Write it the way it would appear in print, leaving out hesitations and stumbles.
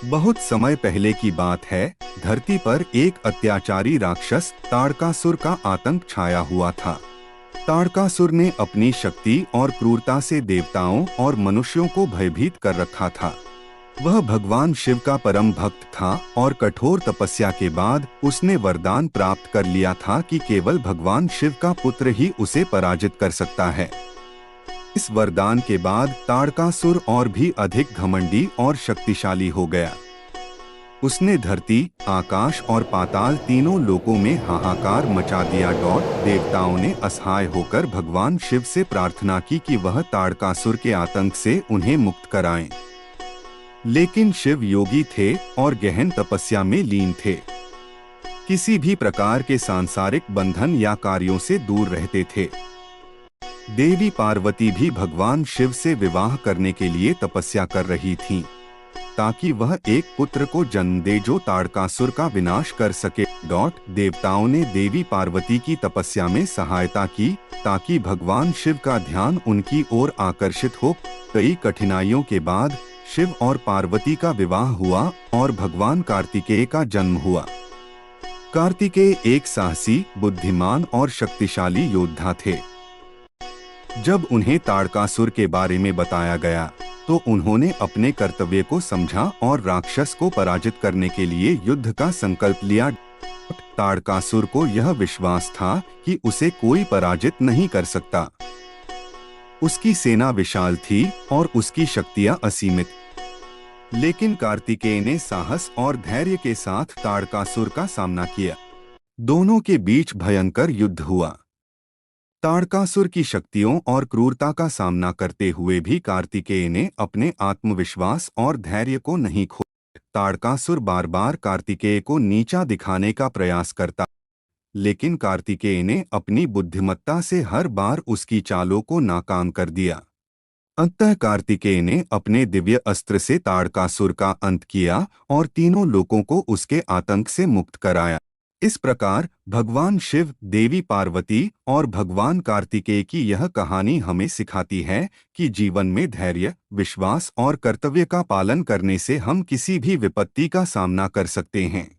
बहुत समय पहले की बात है। धरती पर एक अत्याचारी राक्षस ताड़कासुर का आतंक छाया हुआ था। ताड़कासुर ने अपनी शक्ति और क्रूरता से देवताओं और मनुष्यों को भयभीत कर रखा था। वह भगवान शिव का परम भक्त था और कठोर तपस्या के बाद उसने वरदान प्राप्त कर लिया था कि केवल भगवान शिव का पुत्र ही उसे पराजित कर सकता है। इस वरदान के बाद ताड़कासुर और भी अधिक घमंडी और शक्तिशाली हो गया। उसने धरती, आकाश और पाताल तीनों लोकों में हाहाकार मचा दिया। देवताओं ने असहाय होकर भगवान शिव से प्रार्थना की कि वह ताड़कासुर के आतंक से उन्हें मुक्त कराएं। लेकिन शिव योगी थे और गहन तपस्या में लीन थे। किसी भी प्रकार के सांसारिक बंधन या कार्यों से दूर रहते थे। देवी पार्वती भी भगवान शिव से विवाह करने के लिए तपस्या कर रही थीं, ताकि वह एक पुत्र को जन्म दे जो ताड़कासुर का विनाश कर सके। देवताओं ने देवी पार्वती की तपस्या में सहायता की ताकि भगवान शिव का ध्यान उनकी ओर आकर्षित हो। कई कठिनाइयों के बाद शिव और पार्वती का विवाह हुआ और भगवान कार्तिकेय का जन्म हुआ। कार्तिकेय एक साहसी, बुद्धिमान और शक्तिशाली योद्धा थे। जब उन्हें ताड़कासुर के बारे में बताया गया तो उन्होंने अपने कर्तव्य को समझा और राक्षस को पराजित करने के लिए युद्ध का संकल्प लिया। ताड़कासुर को यह विश्वास था कि उसे कोई पराजित नहीं कर सकता। उसकी सेना विशाल थी और उसकी शक्तियां असीमित। लेकिन कार्तिकेय ने साहस और धैर्य के साथ ताड़कासुर का सामना किया। दोनों के बीच भयंकर युद्ध हुआ। ताड़कासुर की शक्तियों और क्रूरता का सामना करते हुए भी कार्तिकेय ने अपने आत्मविश्वास और धैर्य को नहीं खोया। ताड़कासुर बार बार कार्तिकेय को नीचा दिखाने का प्रयास करता, लेकिन कार्तिकेय ने अपनी बुद्धिमत्ता से हर बार उसकी चालों को नाकाम कर दिया। अंततः कार्तिकेय ने अपने दिव्य अस्त्र से ताड़कासुर का अंत किया और तीनों लोकों को उसके आतंक से मुक्त कराया। इस प्रकार भगवान शिव, देवी पार्वती और भगवान कार्तिकेय की यह कहानी हमें सिखाती है कि जीवन में धैर्य, विश्वास और कर्तव्य का पालन करने से हम किसी भी विपत्ति का सामना कर सकते हैं।